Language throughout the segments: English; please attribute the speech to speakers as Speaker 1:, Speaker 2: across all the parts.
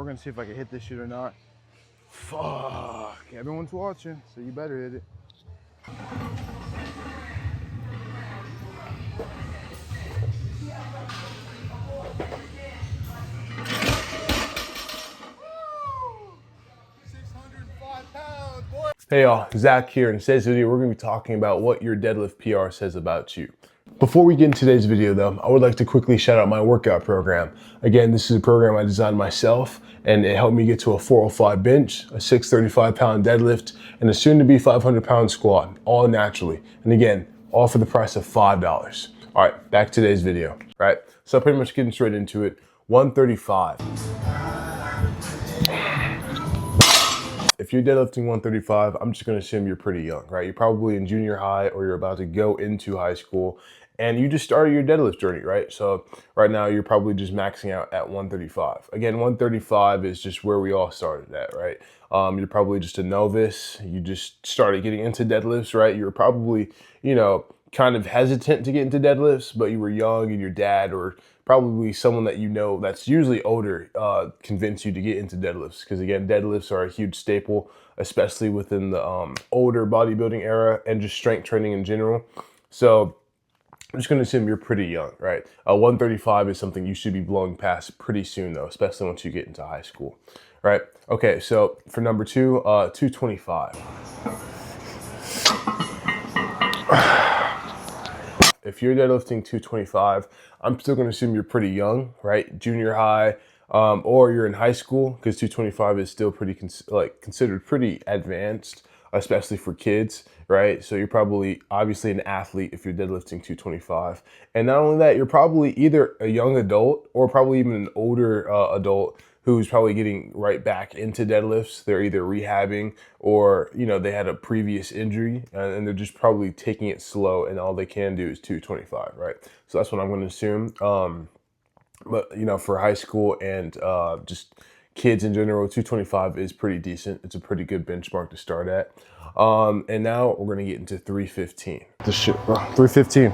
Speaker 1: gonna see if I can hit this shit or not. Fuck, everyone's watching, so you better hit it. Hey y'all, Zach here, and in today's video we're going to be talking about what your deadlift PR says about you. Before we get into today's video though, I would like to quickly shout out my workout program. Again, this is a program I designed myself, and it helped me get to a 405 bench, a 635 pound deadlift, and a soon to be 500 pound squat, all naturally. And again, all for the price of $5. All right, back to today's video. All right, so pretty much getting straight into it, 135. If you're deadlifting 135, I'm just gonna assume you're pretty young, right? You're probably in junior high or you're about to go into high school and you just started your deadlift journey, right? So right now you're probably just maxing out at 135. Again, 135 is just where we all started at, right? You're probably just a novice. You just started getting into deadlifts, right? You're probably, kind of hesitant to get into deadlifts, but you were young and your dad or probably someone that you know that's usually older convinced you to get into deadlifts. Because again, deadlifts are a huge staple, especially within the older bodybuilding era and just strength training in general. So I'm just going to assume you're pretty young, right? 135 is something you should be blowing past pretty soon though, especially once you get into high school, right? Okay, so for number two, 225. If you're deadlifting 225, I'm still going to assume you're pretty young, right? Junior high, or you're in high school, because 225 is still pretty considered pretty advanced, especially for kids, right? So you're probably obviously an athlete if you're deadlifting 225. And not only that, you're probably either a young adult or probably even an older adult who's probably getting right back into deadlifts. They're either rehabbing or, they had a previous injury and they're just probably taking it slow and all they can do is 225, right? So that's what I'm going to assume. But, for high school and just kids in general, 225 is pretty decent. It's a pretty good benchmark to start at. And now we're going to get into 315. This shit, bro. 315.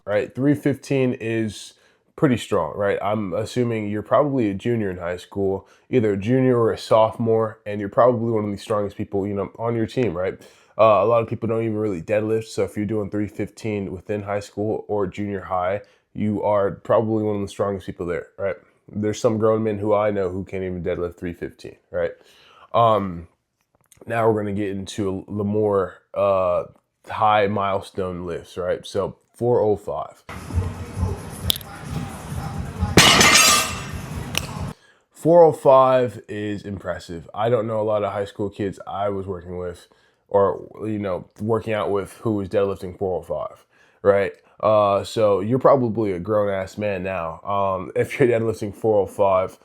Speaker 1: Right, 315 is pretty strong, right? I'm assuming you're probably a junior in high school, either a junior or a sophomore, and you're probably one of the strongest people, on your team, right? A lot of people don't even really deadlift, so if you're doing 315 within high school or junior high, you are probably one of the strongest people there, right? There's some grown men who I know who can't even deadlift 315, right? Now we're going to get into the more high milestone lifts, right? So 405. 405 is impressive. I don't know a lot of high school kids I was working with or, working out with who was deadlifting 405, right? So you're probably a grown ass man now. If you're deadlifting 405,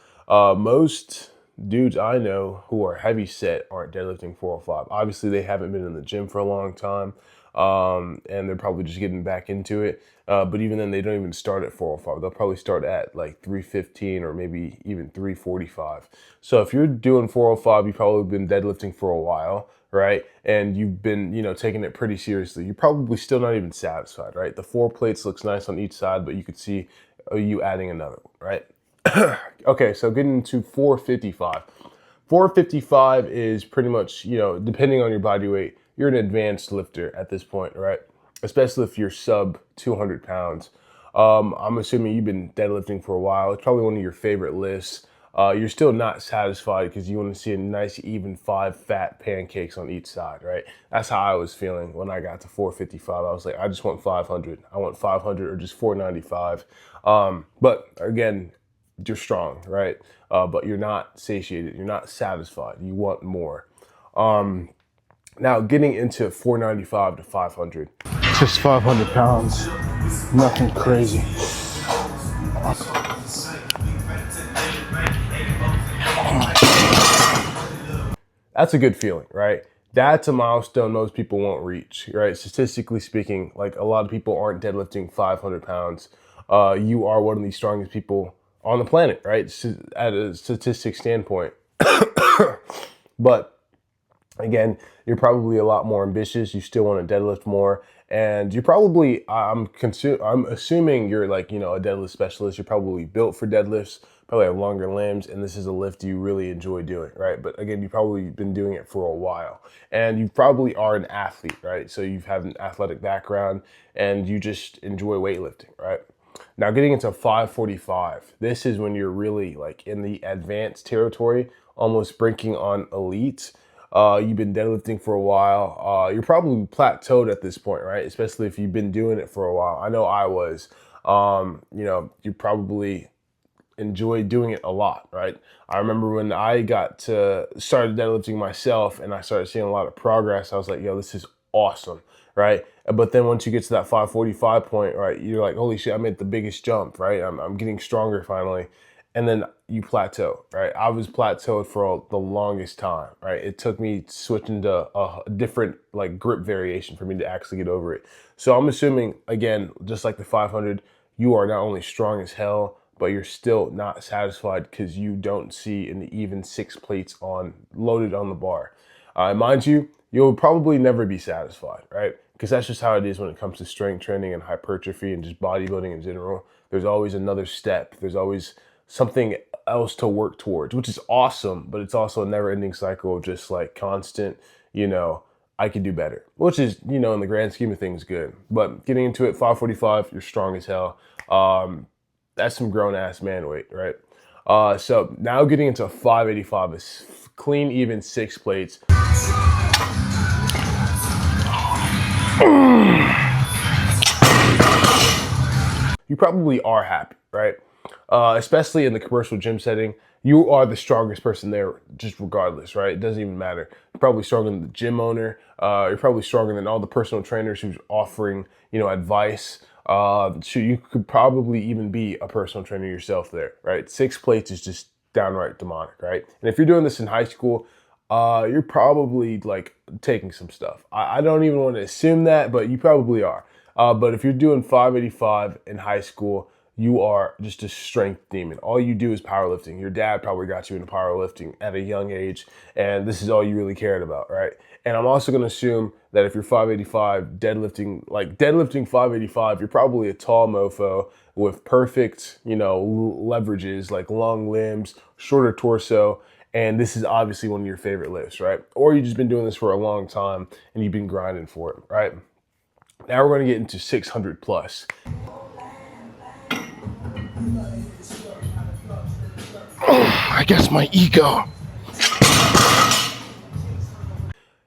Speaker 1: most dudes I know who are heavy set aren't deadlifting 405. Obviously they haven't been in the gym for a long time. And they're probably just getting back into it. But even then, they don't even start at 405. They'll probably start at like 315 or maybe even 345. So if you're doing 405, you've probably been deadlifting for a while, right? And you've been, taking it pretty seriously. You're probably still not even satisfied, right? The 4 plates looks nice on each side, but you could see you adding another one, right? Okay, so getting into 455. 455 is pretty much, depending on your body weight, you're an advanced lifter at this point, right? Especially if you're sub 200 pounds. I'm assuming you've been deadlifting for a while. It's probably one of your favorite lifts. You're still not satisfied because you want to see a nice even 5 fat pancakes on each side, right? That's how I was feeling when I got to 455. I was like, I just want 500. I want 500 or just 495. But again, you're strong, right? But you're not satiated. You're not satisfied. You want more. Now getting into 495 to 500. Just 500 pounds, nothing crazy. That's a good feeling, right? That's a milestone most people won't reach, right? Statistically speaking, like a lot of people aren't deadlifting 500 pounds. You are one of the strongest people on the planet, right? At a statistic standpoint. But again, you're probably a lot more ambitious. You still want to deadlift more. And you're probably, I'm assuming you're like, a deadlift specialist. You're probably built for deadlifts, probably have longer limbs, and this is a lift you really enjoy doing, right? But again, you've probably been doing it for a while, and you probably are an athlete, right? So you have an athletic background, and you just enjoy weightlifting, right? Now getting into 545, this is when you're really like in the advanced territory, almost breaking on elite. You've been deadlifting for a while. You're probably plateaued at this point, right? Especially if you've been doing it for a while. I know I was. You probably enjoy doing it a lot, right? I remember when I started deadlifting myself and I started seeing a lot of progress, I was like, yo, this is awesome, right? But then once you get to that 545 point, right, you're like, holy shit, I made the biggest jump, right? I'm getting stronger finally. And then you plateau, right? I was plateaued for the longest time, right? It took me switching to a different like grip variation for me to actually get over it. So I'm assuming, again, just like the 500, you are not only strong as hell, but you're still not satisfied because you don't see an even 6 plates loaded on the bar. Mind you, you'll probably never be satisfied, right? Because that's just how it is when it comes to strength training and hypertrophy and just bodybuilding in general. There's always another step. There's always something else to work towards, which is awesome, but it's also a never-ending cycle of just like constant, I could do better, which is, in the grand scheme of things, good. But getting into it, 545, you're strong as hell. That's some grown-ass man weight, right? So now getting into 585 is clean, even 6 plates. You probably are happy, right? Especially in the commercial gym setting, you are the strongest person there, just regardless, right? It doesn't even matter. You're probably stronger than the gym owner. You're probably stronger than all the personal trainers who's offering, advice. You could probably even be a personal trainer yourself there, right? 6 plates is just downright demonic, right? And if you're doing this in high school, you're probably like taking some stuff. I don't even want to assume that, but you probably are. But if you're doing 585 in high school, you are just a strength demon. All you do is powerlifting. Your dad probably got you into powerlifting at a young age, and this is all you really cared about, right? And I'm also going to assume that if you're 585 deadlifting 585, you're probably a tall mofo with perfect, leverages like long limbs, shorter torso, and this is obviously one of your favorite lifts, right? Or you've just been doing this for a long time and you've been grinding for it, right? Now we're going to get into 600 plus. I guess my ego.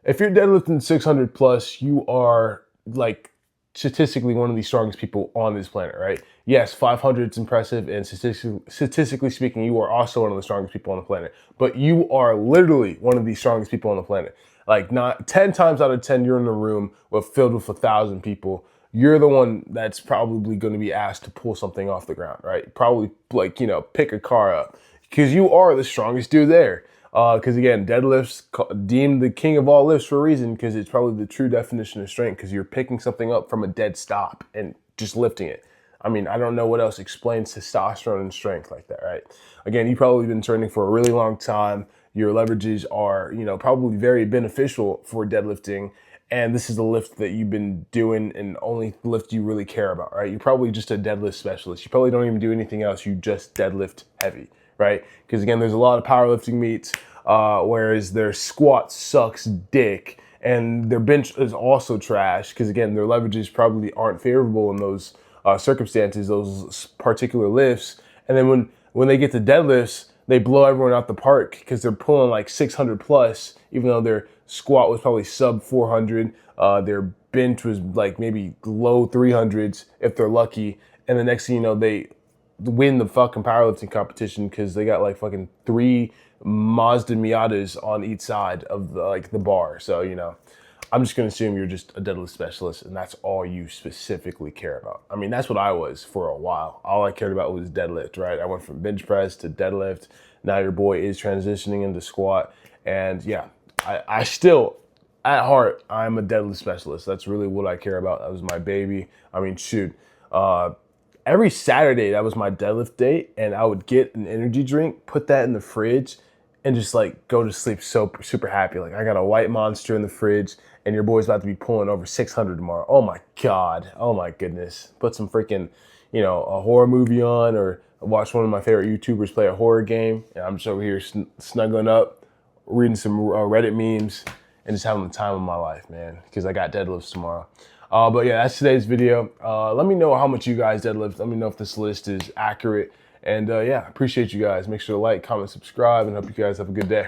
Speaker 1: If you're deadlifting 600 plus, you are like statistically one of the strongest people on this planet, right? Yes, 500 is impressive, and statistically speaking, you are also one of the strongest people on the planet. But you are literally one of the strongest people on the planet. Like, not 10 times out of 10, you're in a room filled with 1,000 people. You're the one that's probably going to be asked to pull something off the ground, right? Probably pick a car up because you are the strongest dude there. Because again, deadlifts deemed the king of all lifts for a reason, because it's probably the true definition of strength, because you're picking something up from a dead stop and just lifting it. I mean, I don't know what else explains testosterone and strength like that, right? Again, you've probably been training for a really long time. Your leverages are, probably very beneficial for deadlifting. And this is the lift that you've been doing and only lift you really care about, right? You're probably just a deadlift specialist. You probably don't even do anything else. You just deadlift heavy, right? Because again, there's a lot of powerlifting meets, whereas their squat sucks dick and their bench is also trash. Because again, their leverages probably aren't favorable in those circumstances, those particular lifts. And then when they get to deadlifts, they blow everyone out the park because they're pulling like 600 plus, even though their squat was probably sub 400. Their bench was like maybe low 300s if they're lucky. And the next thing you know, they win the fucking powerlifting competition because they got like fucking 3 Mazda Miatas on each side of the bar. So, I'm just going to assume you're just a deadlift specialist and that's all you specifically care about. I mean, that's what I was for a while. All I cared about was deadlift, right? I went from bench press to deadlift. Now your boy is transitioning into squat. And yeah, I still, at heart, I'm a deadlift specialist. That's really what I care about. That was my baby. I mean, shoot. Every Saturday, that was my deadlift day. And I would get an energy drink, put that in the fridge, and just like go to sleep so super happy. Like I got a white Monster in the fridge and your boy's about to be pulling over 600 tomorrow. Oh my God. Oh my goodness. Put some freaking, a horror movie on, or watch one of my favorite YouTubers play a horror game, and I'm just over here snuggling up, reading some Reddit memes, and just having the time of my life, man, because I got deadlifts tomorrow. But yeah, that's today's video. Let me know how much you guys deadlift. Let me know if this list is accurate. And yeah, appreciate you guys. Make sure to like, comment, subscribe, and hope you guys have a good day.